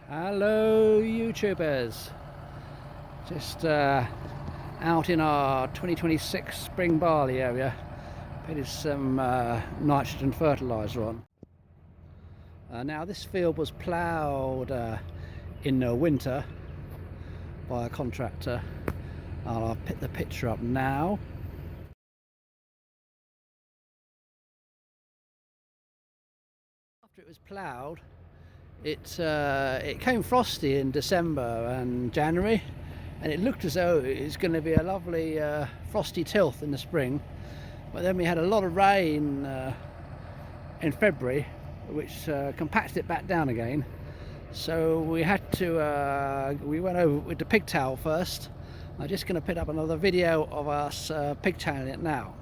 Hello YouTubers, just out in our 2026 spring barley area, putting some nitrogen fertiliser on. Now this field was ploughed in the winter by a contractor. I'll pick the picture up now. After it was ploughed, it came frosty in December and January, and it looked as though it's going to be a lovely frosty tilth in the spring. But then we had a lot of rain in February, which compacted it back down again. So we had to we went over with the pigtail first. I'm just going to put up another video of us pigtailing it now.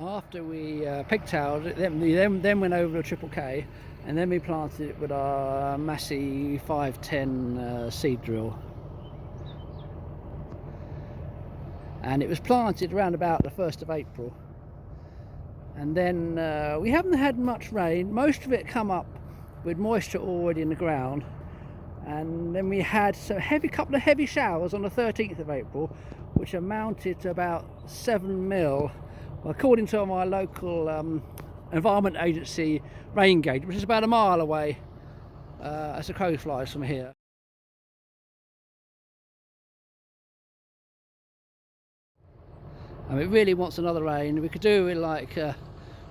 After we pigtailed it, then went over to Triple K, and then we planted it with our Massey 510 seed drill. And it was planted around about the 1st of April. And then we haven't had much rain. Most of it come up with moisture already in the ground. And then we had a couple of heavy showers on the 13th of April, which amounted to about 7 mil. According to my local Environment Agency rain gauge, which is about a mile away as the crow flies from here. And it really wants another rain. We could do with like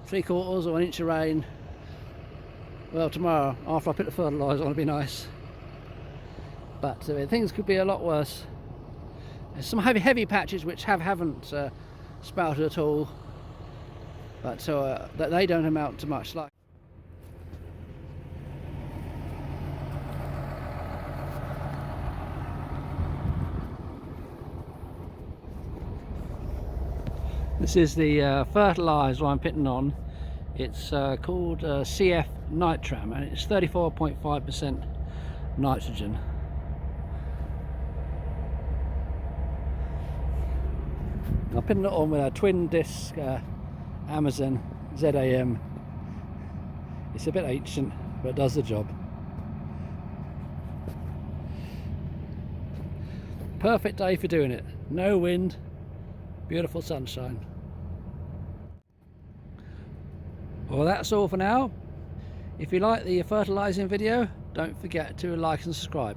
3/4 or an inch of rain. Well, tomorrow after I put the fertiliser on, it'd be nice. But things could be a lot worse. There's some heavy patches which haven't sprouted at all, but that they don't amount to much. Like this is the fertiliser I'm putting on. It's called CF Nitram, and it's 34.5% nitrogen. I'm putting it on with a twin disc Amazon ZAM. It's a bit ancient, but it does the job. Perfect day for doing it. No wind, beautiful sunshine. Well, that's all for now. If you like the fertilising video, don't forget to like and subscribe.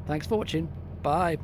Thanks for watching. Bye.